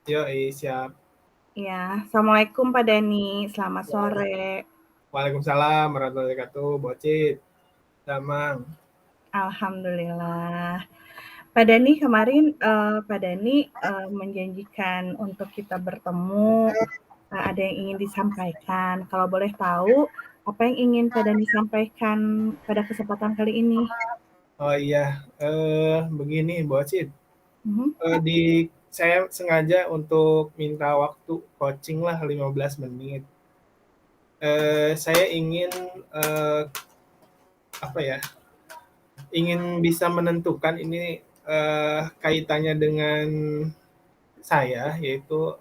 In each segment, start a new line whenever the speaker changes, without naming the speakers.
Yoi, siap.
Ya, Assalamualaikum Pak Dani, selamat sore.
Waalaikumsalam warahmatullahi wabarakatuh. Bocit, Damang.
Alhamdulillah. Pak Dani kemarin Pak Dani menjanjikan untuk kita bertemu, ada yang ingin disampaikan. Kalau boleh tahu, apa yang ingin Pak Dani sampaikan pada kesempatan kali ini?
Oh iya, begini Bocit.
Mhm.
Saya sengaja untuk minta waktu coaching lah 15 menit. Saya ingin eh, apa ya? Ingin bisa menentukan ini kaitannya dengan saya, yaitu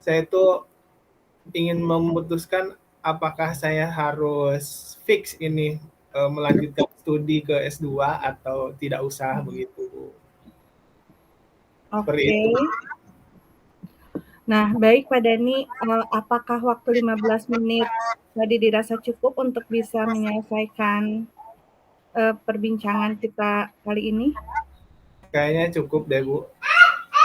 saya tuh ingin memutuskan apakah saya harus fix ini melanjutkan studi ke S2 atau tidak usah begitu. Seperti
Oke.
itu.
Nah, baik Pak Dani, apakah waktu 15 menit tadi dirasa cukup untuk bisa menyelesaikan perbincangan kita kali ini?
Kayaknya cukup deh, Bu.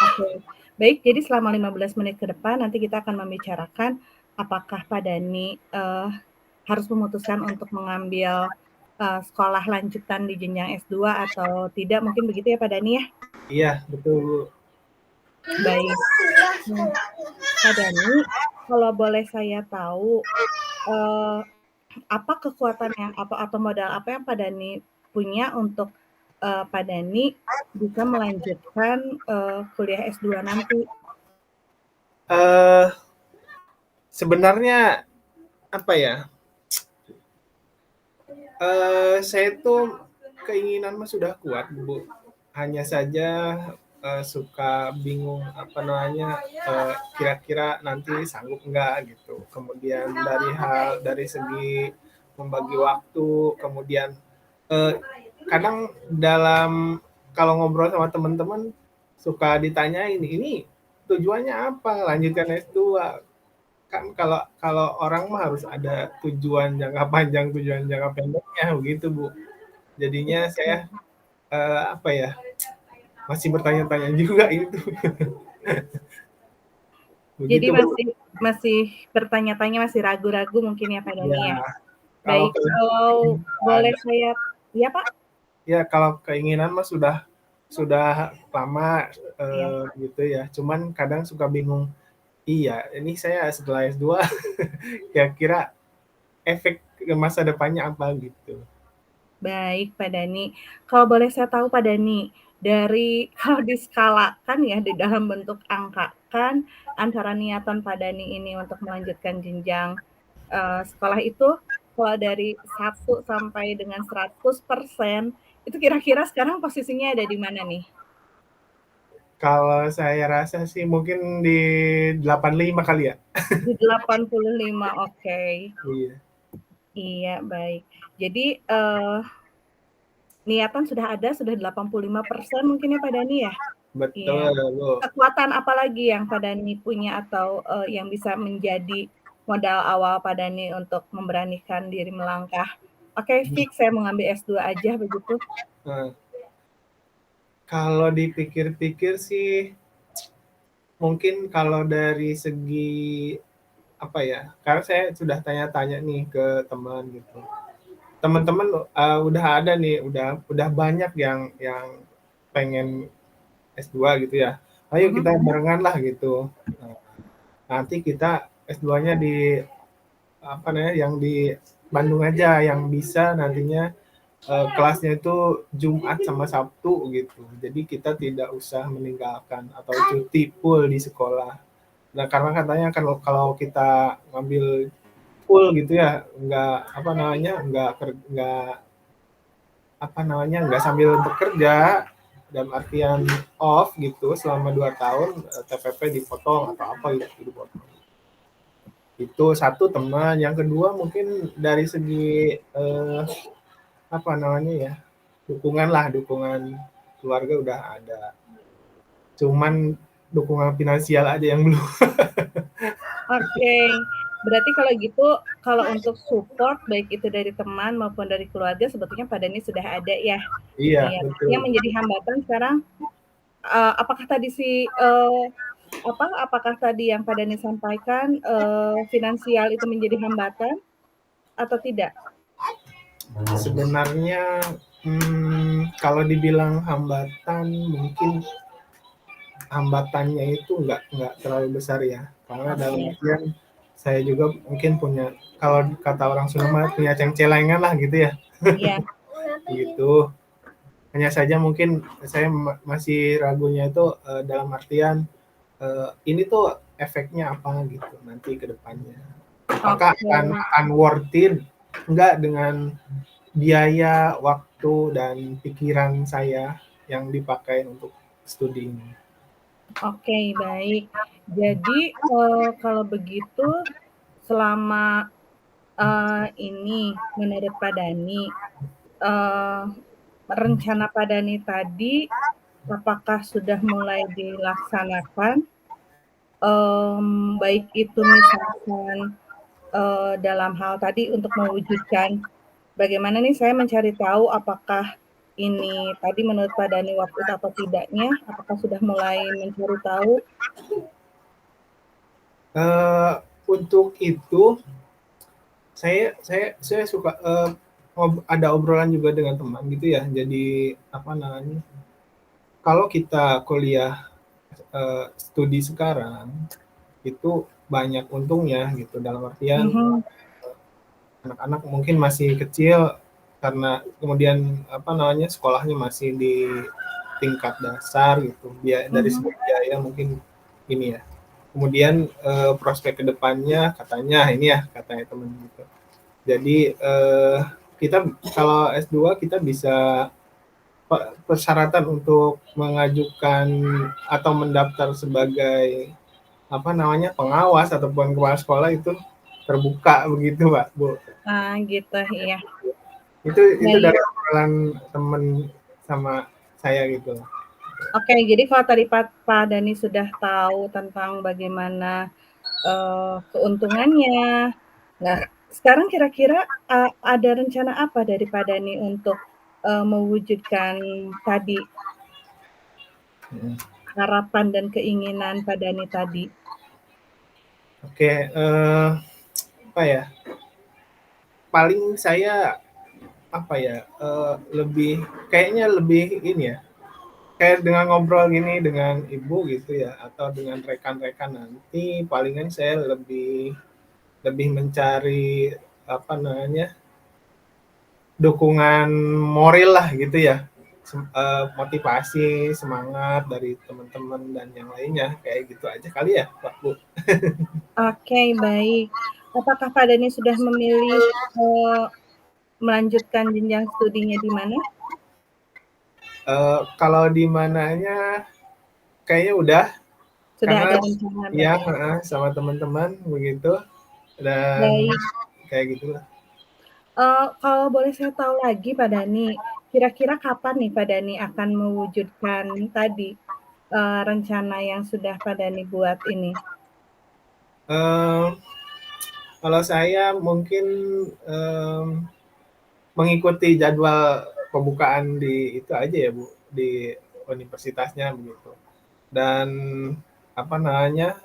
Oke, baik. Jadi selama 15 menit ke depan nanti kita akan membicarakan apakah Pak Dani harus memutuskan untuk mengambil sekolah lanjutan di jenjang S2 atau tidak. Mungkin begitu ya Pak Dani ya?
Iya, betul, Bu.
Baik. Nah, Pak Dani, kalau boleh saya tahu eh, apa kekuatan yang apa atau modal apa yang Pak Dani punya untuk Pak Dani bisa melanjutkan kuliah S2 nanti?
Eh sebenarnya apa ya? Saya tuh keinginan mah sudah kuat, Bu. Hanya saja suka bingung apa namanya kira-kira nanti sanggup enggak gitu. Kemudian dari segi membagi waktu, kemudian eh, kadang dalam kalau ngobrol sama teman-teman suka ditanyain ini tujuannya apa lanjutkan S2, kan kalau kalau orang mah harus ada tujuan jangka panjang, tujuan jangka pendeknya begitu, Bu. Jadinya saya apa ya, masih bertanya-tanya juga itu.
Jadi
Begitu, Bu.
masih masih bertanya-tanya, masih ragu-ragu mungkin ya Pak
Ya,
Dani ya?
kalau
Baik, kalau boleh
ada.
saya ya Pak?
Ya kalau keinginan mah sudah lama
Ya.
gitu ya. Cuman kadang suka bingung, iya ini saya setelah S2 kira-kira efek ke masa depannya apa gitu.
Baik Pak Dani. Kalau boleh saya tahu Pak Dani, dari kalau diskalakan ya di dalam bentuk angka kan antara niatan Pak Dani ini untuk melanjutkan jenjang sekolah itu kalau dari 1 sampai dengan 100% itu kira-kira sekarang posisinya ada di mana nih?
Kalau saya rasa sih mungkin di 85 kali ya.
Di 85, oke.
Iya,
Iya, baik. Jadi, niatan sudah ada, sudah 85% mungkin ya, Pak Dani ya? Iya.
betul, Bu.
Kekuatan apa lagi yang Pak Dani punya atau, yang bisa menjadi modal awal Pak Dani untuk memberanikan diri melangkah, "Oke, fix saya mau ngambil S2 aja," begitu?
Nah, kalau dipikir-pikir sih mungkin kalau dari segi apa ya, karena saya sudah tanya-tanya nih ke teman gitu. Teman-teman udah ada nih, udah banyak yang pengen S2 gitu ya. Ayo
Mhm.
kita barengan lah gitu. Nah, nanti kita S2-nya di apa namanya yang di Bandung aja yang bisa nantinya kelasnya itu Jumat sama Sabtu gitu. Jadi kita tidak usah meninggalkan atau cuti full di sekolah. Nah, karena katanya kalau kalau kita ngambil full gitu ya, nggak sambil bekerja dalam artian off gitu selama 2 tahun TPP dipotong atau apa gitu dipotong. Itu satu teman, yang kedua mungkin dari segi apa namanya ya, dukungan keluarga udah ada. Cuman dukungan finansial aja yang belum.
Oke. Berarti kalau gitu, kalau untuk support baik itu dari teman maupun dari keluarga sebetulnya Pak Dani sudah ada ya?
Iya,
Iya. Yang
betul.
menjadi hambatan sekarang apakah tadi si apakah tadi yang Pak Dani sampaikan, finansial itu menjadi hambatan atau tidak?
Sebenarnya, kalau dibilang hambatan mungkin hambatannya itu nggak terlalu besar ya, karena dalam
Oke,
artian saya juga mungkin punya, kalau kata orang Sunda mah punya cengcelengan lah gitu ya,
iya.
gitu. Hanya saja mungkin saya masih ragunya itu, dalam artian, ini tuh efeknya apa gitu nanti ke depannya. Apakah
Oke,
akan worth it enggak dengan biaya, waktu, dan pikiran saya yang dipakai untuk studi ini.
oke, baik. Jadi, kalau begitu selama, ini menurut Pak Dani, eee, rencana Pak Dani tadi apakah sudah mulai dilaksanakan? Baik itu misalkan, dalam hal tadi untuk mewujudkan bagaimana nih saya mencari tahu apakah ini tadi menurut Pak Dani worth it atau tidaknya, apakah sudah mulai mencari tahu?
Eh, untuk itu saya suka, ada obrolan juga dengan teman gitu ya. Jadi apa namanya? Kalau kita kuliah, studi sekarang itu banyak untungnya gitu. Dalam artian
Mhm,
anak-anak mungkin masih kecil karena kemudian apa namanya, sekolahnya masih di tingkat dasar gitu. Dari
mhm.
segi biaya mungkin ini ya. Kemudian prospek kedepannya katanya ini ya, katanya temen gitu. Jadi kita kalau S2 kita bisa, persyaratan untuk mengajukan atau mendaftar sebagai apa namanya, pengawas ataupun kepala sekolah itu terbuka begitu, Pak, Bu.
Ah, gitu, iya.
Itu
Baik.
dari obrolan temen sama saya gitu.
Oke, jadi kalau tadi Pak Dani sudah tahu tentang bagaimana, keuntungannya. Nah, sekarang kira-kira, ada rencana apa dari Pak Dani untuk, mewujudkan tadi
Mhm.
harapan dan keinginan Pak Dani tadi?
Oke, apa ya, paling saya apa ya, lebih kayaknya lebih ini ya, kayak dengan ngobrol gini dengan ibu gitu ya, atau dengan rekan-rekan nanti, palingan saya lebih lebih mencari apa namanya, dukungan moral lah gitu ya, motivasi, semangat dari teman-teman dan yang lainnya, kayak gitu aja kali ya, Pak, Bu.
Oke, baik. Apakah Pak Dani sudah memilih, melanjutkan jenjang studinya di mana?
Kalau di mananya kayaknya udah,
Sudah
karena
ada rencana
ya
berarti ya?
sama teman-teman begitu, dan
Baik.
kayak gitulah.
Kalau boleh saya tahu lagi Pak Dani, kira-kira kapan nih Pak Dani akan mewujudkan tadi, rencana yang sudah Pak Dani buat ini?
Eee, Kalau saya mungkin, mengikuti jadwal pembukaan di itu aja ya, Bu, di universitasnya begitu. Dan apa namanya,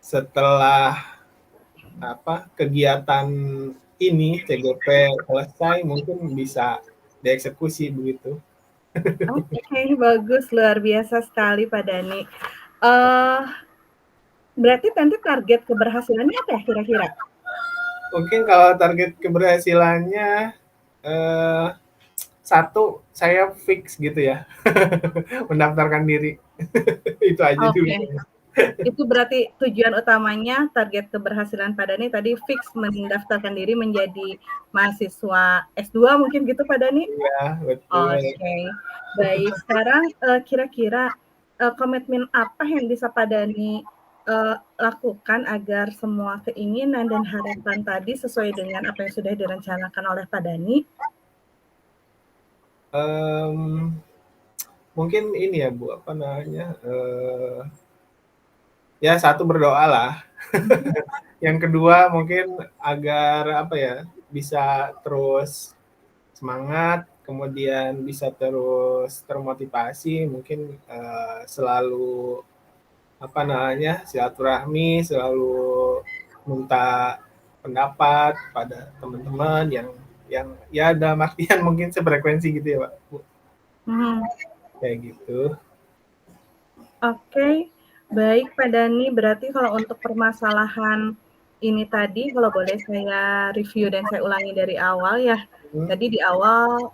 setelah apa, kegiatan ini CGP selesai mungkin bisa dieksekusi begitu.
Oke, bagus, luar biasa sekali Pak Dani. Eee, Berarti nanti target keberhasilannya apa ya kira-kira?
Mungkin kalau target keberhasilannya, eee, satu saya fix gitu ya, mendaftarkan diri. Itu aja
Oke,
dulu.
itu berarti tujuan utamanya target keberhasilan Pak Dani tadi fix mendaftarkan diri menjadi mahasiswa S2 mungkin gitu Pak Dani?
Iya, betul.
Oke, baik. Sekarang, kira-kira, komitmen apa yang bisa Pak Dani, lakukan agar semua keinginan dan harapan tadi sesuai dengan apa yang sudah direncanakan oleh Pak Dani?
Mmm, Mungkin ini ya, Bu, apa namanya, ya satu berdoalah,
Mhm.
yang kedua mungkin agar apa ya, bisa terus semangat, kemudian bisa terus termotivasi, mungkin, selalu apa namanya, silaturahmi, selalu minta pendapat pada teman-teman yang ya dalam artian mungkin sefrekuensi gitu ya Pak, Bu.
Mhm.
Kayak gitu.
Oke, baik Pak Dani, berarti kalau untuk permasalahan ini tadi, kalau boleh saya review dan saya ulangi dari awal ya.
Hmm,
Tadi di awal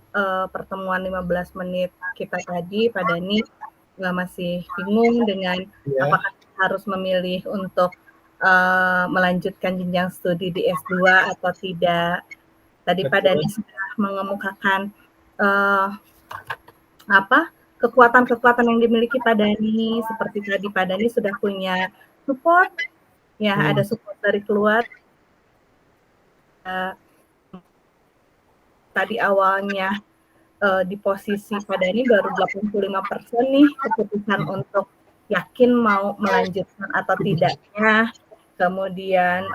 pertemuan 15 menit kita tadi, Pak Dani masih bingung dengan
ya,
apakah harus memilih untuk melanjutkan jenjang studi di S2 atau tidak. Tadi Pak Dani
betul.
sudah mengemukakan eh, apa kekuatan-kekuatan yang dimiliki Pak Dani, seperti tadi Pak Dani sudah punya support, ya ada
Hmm,
support dari keluarga. Tadi awalnya di posisi Pak Dani baru 85% nih keputusan untuk yakin mau melanjutkan atau tidaknya. Kemudian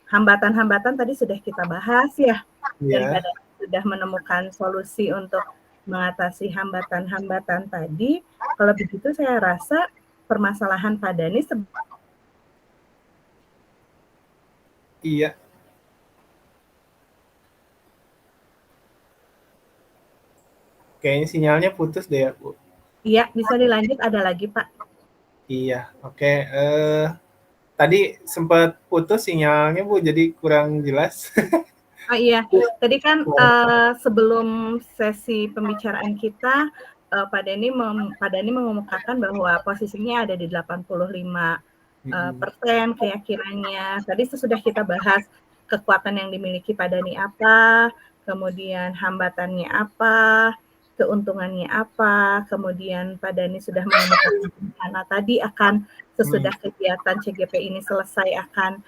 hambatan-hambatan tadi sudah kita bahas ya, dan Pak
ya,
Dani sudah menemukan solusi untuk mengatasi hambatan-hambatan tadi. Kalau begitu saya rasa permasalahan Pak Dani
iya. Kayaknya sinyalnya putus deh ya, Bu.
iya bisa dilanjut ada lagi Pak.
Iya, oke. Tadi sempat putus sinyalnya, Bu, jadi kurang jelas.
Oh iya, tadi kan sebelum sesi pembicaraan kita, Pak Dani mengemukakan bahwa posisinya ada di 85
Mm-mm.
persen keyakinannya. Tadi sesudah kita bahas kekuatan yang dimiliki Pak Dani apa, kemudian hambatannya apa, keuntungannya apa, kemudian Pak Dani sudah mengemukakan rencana tadi akan
Hmm,
sesudah kegiatan CGP ini selesai akan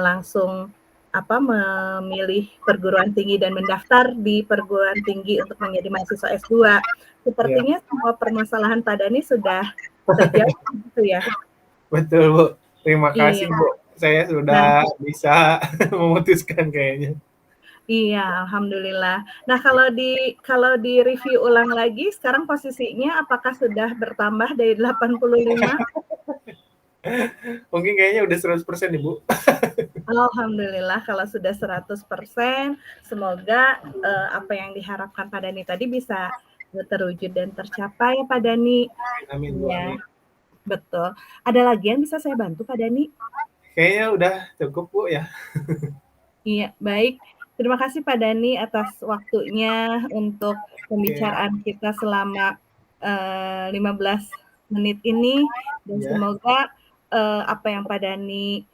langsung memilih perguruan tinggi dan mendaftar di perguruan tinggi untuk menjadi mahasiswa S2.
ya,
Sepertinya semua permasalahan Pak Dani sudah terjawab gitu ya.
betul, Bu. Terima
Iya.
kasih, Bu. Saya
Nah,
sudah bisa memutuskan kayaknya.
iya, alhamdulillah. Nah, kalau di review ulang lagi, sekarang posisinya apakah sudah bertambah dari 85?
Mungkin kayaknya udah 100% nih, Bu.
Alhamdulillah kalau sudah 100%, semoga apa yang diharapkan Pak Dani tadi bisa terwujud dan tercapai Pak Dani.
Amin, Bu.
Iya,
Amin.
betul. Ada lagi yang bisa saya bantu Pak Dani?
Kayaknya udah cukup, Bu, ya.
Iya, baik. Terima kasih Pak Dani atas waktunya untuk
Oke,
pembicaraan kita selama 15 menit ini dan
ya.
semoga apa yang Pak Dani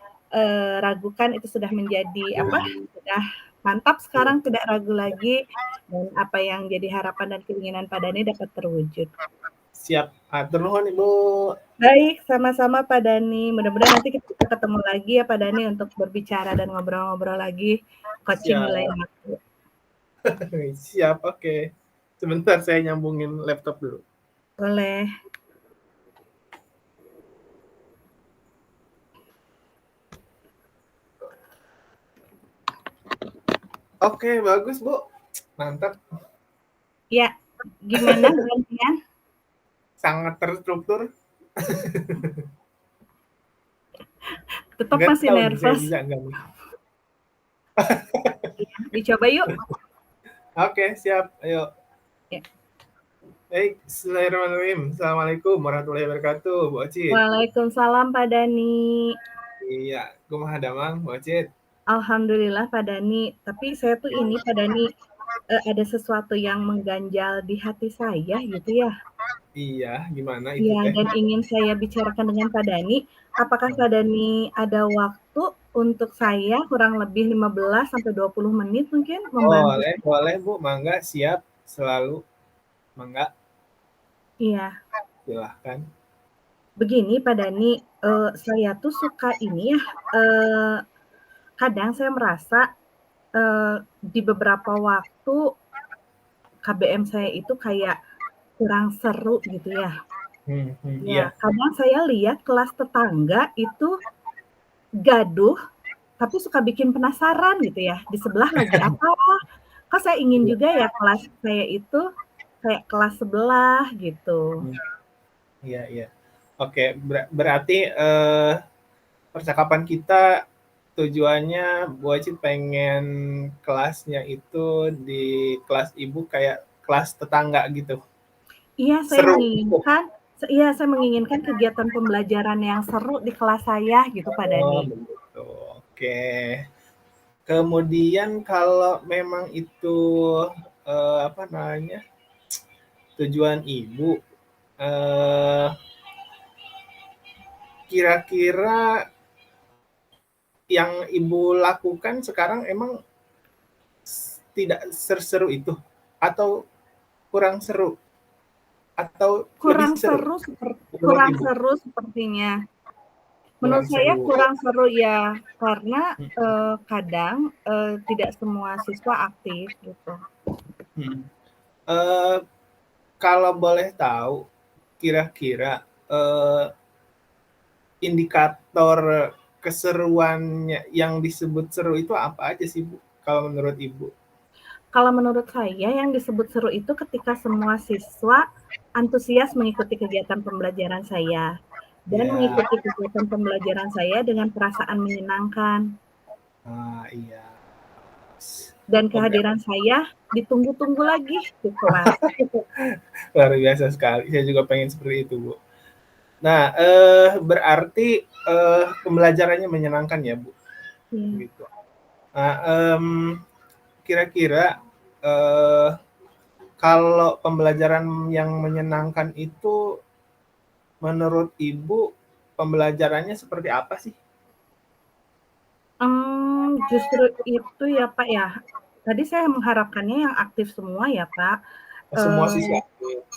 ragukan itu sudah menjadi sudah mantap sekarang tidak ragu lagi dan apa yang jadi harapan dan keinginan Pak Dani dapat terwujud.
Siap. Atur nuhun, Ibu.
Baik, sama-sama Pak Dani. Mudah-mudahan nanti kita ketemu lagi ya Pak Dani untuk berbicara dan ngobrol-ngobrol lagi coaching
Siap.
lain waktu.
Siap, oke. Sebentar saya nyambungin laptop dulu.
Boleh.
Oke, bagus, Bu. Mantap.
Ya, gimana gantian?
Sangat terstruktur.
Tetap
Nggak
masih
tahu nih saya
nervous.
bisa nggak nih.
Dicoba yuk.
Oke, siap. Ayo.
Ya.
Baik, bismillahirrahmanirrahim. Assalamualaikum warahmatullahi wabarakatuh, Bu Ocit.
Waalaikumsalam Pak Dani.
Iya, kumaha damang, Bu Ocit?
Alhamdulillah Pak Dani. Tapi saya tuh ini Pak Dani ada sesuatu yang mengganjal di hati saya gitu ya.
Iya, gimana itu
Iya,
teh?
dan ingin saya bicarakan dengan Pak Dani. Apakah Pak Dani ada waktu untuk saya kurang lebih 15 sampai 20 menit mungkin membantu
Boleh,
saya?
boleh, Bu. Mangga, siap. Selalu. Mangga,
Iya.
silahkan.
Begini Pak Dani, saya tuh suka ini ya, eee, kadang saya merasa, di beberapa waktu KBM saya itu kayak kurang seru gitu ya. Ya,
Iya.
kadang saya lihat kelas tetangga itu gaduh, tapi suka bikin penasaran gitu ya, di sebelah lagi apa, kok saya ingin
Iya.
juga ya kelas saya itu kayak kelas sebelah gitu.
Hmm, iya, iya. Oke, berarti percakapan kita tujuannya Bu Aci pengen kelasnya itu di kelas Ibu kayak kelas tetangga gitu.
Iya,
Seru.
saya menginginkan kegiatan pembelajaran yang seru di kelas saya gitu, Pak
Oh,
Dani.
begitu. Oke. Kemudian kalau memang itu apa namanya? Tujuan Ibu eh kira-kira yang Ibu lakukan sekarang emang tidak seru itu atau kurang seru atau lebih seru menurut
Kurang
Ibu?
seru sepertinya. Menurut
Kurang
saya
seru.
kurang seru ya, karena,
Hmm.
kadang, tidak semua siswa aktif gitu.
Hmm. Eh, kalau boleh tahu, kira-kira indikator keseruannya yang disebut seru itu apa aja sih Bu? Kalau menurut Ibu?
Kalau menurut saya yang disebut seru itu ketika semua siswa antusias mengikuti kegiatan pembelajaran saya, dan
Ya,
mengikuti kegiatan pembelajaran saya dengan perasaan menyenangkan,
iya.
dan
Oh,
kehadiran saya ditunggu-tunggu lagi di kelas.
luar biasa sekali. Saya juga pengen seperti itu, Bu. Nah, berarti pembelajarannya menyenangkan ya, Bu?
Iya.
Gitu. Nah, kira-kira eh, kalau pembelajaran yang menyenangkan itu menurut Ibu pembelajarannya seperti apa sih?
Justru itu ya, Pak, ya. Tadi saya mengharapkannya yang aktif semua ya, Pak.
Semua
Eee,
siswa.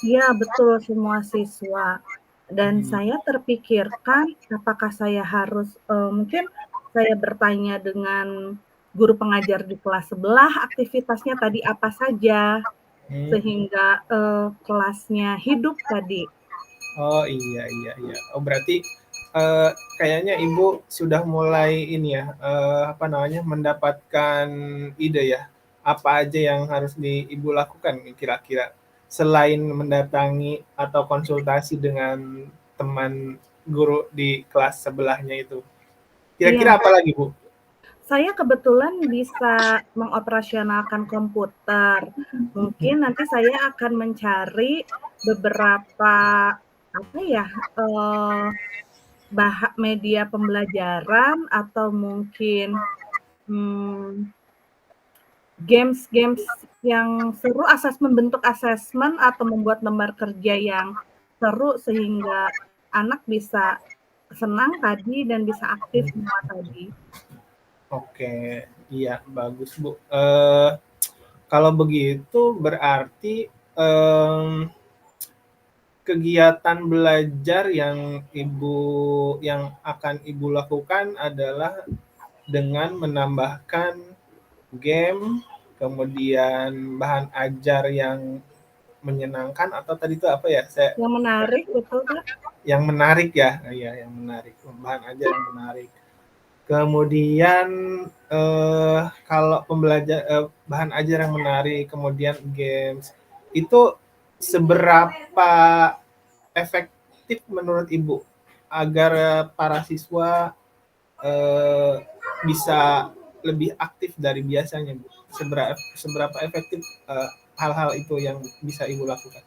iya betul, semua siswa. Dan
Hmm.
saya terpikirkan apakah saya harus, mungkin saya bertanya dengan guru pengajar di kelas sebelah aktivitasnya tadi apa saja,
Hmm.
sehingga, kelasnya hidup tadi.
Oh, iya iya iya. Oh, berarti kayaknya Ibu sudah mulai ini ya, apa namanya, mendapatkan ide ya, apa aja yang harus Ibu lakukan nih kira-kira, selain mendatangi atau konsultasi dengan teman guru di kelas sebelahnya itu. Kira-kira
Iya.
apa lagi, Bu?
Saya kebetulan bisa mengoperasionalkan komputer. Mungkin nanti saya akan mencari beberapa, apa ya, eee, media pembelajaran atau mungkin, mmm, games-games yang seru, membentuk asesmen atau membuat lembar kerja yang seru sehingga anak bisa senang tadi dan bisa aktif semua tadi.
Oke, iya bagus, Bu. Kalau begitu berarti, kegiatan belajar yang akan Ibu lakukan adalah dengan menambahkan game, kemudian bahan ajar yang menyenangkan atau tadi itu apa ya?
Yang menarik, betul, Kak?
Yang menarik ya, iya yang menarik, bahan ajar yang menarik. Kemudian kalau bahan ajar yang menarik, kemudian games itu seberapa efektif menurut Ibu agar para siswa eh, bisa lebih aktif dari biasanya, Bu? Seberapa efektif hal-hal itu yang bisa Ibu lakukan?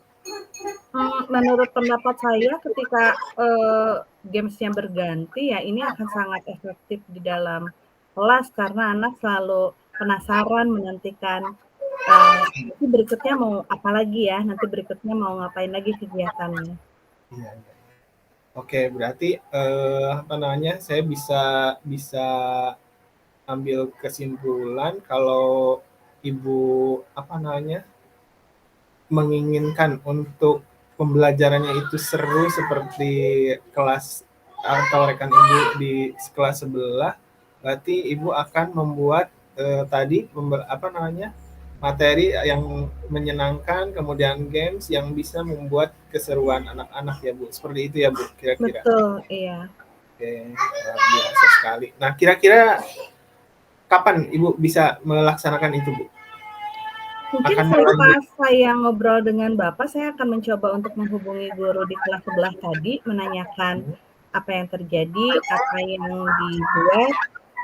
Menurut pendapat saya ketika, games-nya berganti ya ini akan sangat efektif di dalam kelas karena anak selalu penasaran menantikan, nanti berikutnya mau apa lagi ya, nanti berikutnya mau ngapain lagi kegiatannya.
Iya, iya. Oke, berarti apa namanya? Saya bisa bisa ambil kesimpulan kalau Ibu apa namanya? Menginginkan untuk pembelajarannya itu seru seperti kelas atau rekan Ibu di kelas sebelah, berarti Ibu akan membuat tadi apa namanya? Materi yang menyenangkan, kemudian games yang bisa membuat keseruan anak-anak ya, Bu. Seperti itu ya, Bu, kira-kira.
Betul, iya.
Oke, luar biasa sekali. Nah, kira-kira kapan Ibu bisa melaksanakan itu, Bu?
Mungkin
akan melanjut.
selepas saya ngobrol dengan Bapak, saya akan mencoba untuk menghubungi guru di kelas sebelah tadi, menanyakan
Mhm.
apa yang terjadi, apa yang dibuat,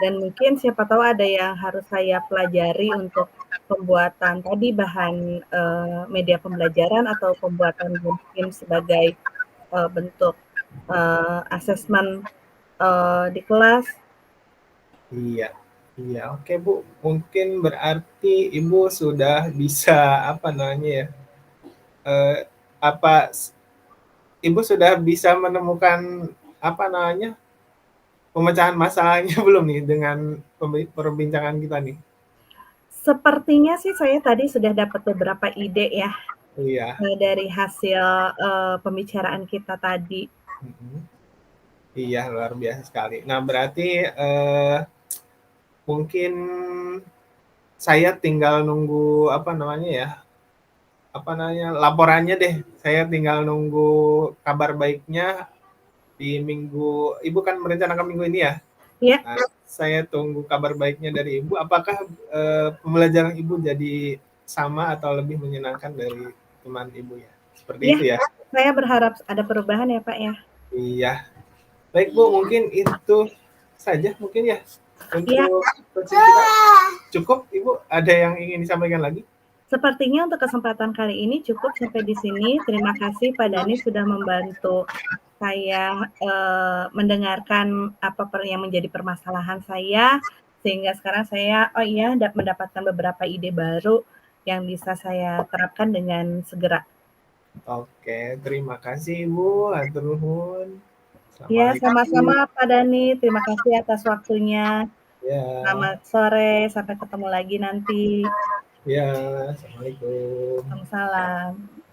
dan mungkin siapa tahu ada yang harus saya pelajari untuk pembuatan tadi bahan, media pembelajaran atau pembuatan mungkin sebagai, bentuk, asesmen, di kelas.
Iya, iya, oke Bu, mungkin berarti Ibu sudah bisa, apa namanya ya, eee, apa Ibu sudah bisa menemukan, apa namanya, pemecahan masalahnya belum nih dengan perbincangan kita nih?
Sepertinya sih saya tadi sudah dapat beberapa ide ya,
Iya,
dari hasil, pembicaraan kita tadi.
mhm, iya luar biasa sekali. Nah berarti, mungkin saya tinggal nunggu, apa namanya ya, apa namanya, laporannya deh. Saya tinggal nunggu kabar baiknya di minggu Ibu kan merencanakan minggu ini ya?
Ya,
Nah, saya tunggu kabar baiknya dari Ibu, apakah, pembelajaran Ibu jadi sama atau lebih menyenangkan dari teman Ibu ya? Seperti
ya,
itu ya?
saya berharap ada perubahan ya, Pak, ya.
Iya. Baik Bu, mungkin itu saja mungkin ya
Iya,
untuk coaching kita. Cukup Ibu, ada yang ingin disampaikan lagi?
sepertinya untuk kesempatan kali ini cukup sampai di sini. Terima kasih Pak Dani sudah membantu saya, mendengarkan apa yang menjadi permasalahan saya, sehingga sekarang saya, oh iya, mendapatkan beberapa ide baru yang bisa saya terapkan dengan segera.
Oke, terima kasih Ibu, hatur nuhun.
Ya,
Assalamualaikum.
sama-sama Pak Dani, terima kasih atas waktunya.
Ya,
Selamat sore, sampai ketemu lagi nanti.
ya, assalamualaikum.
Waalaikumsalam.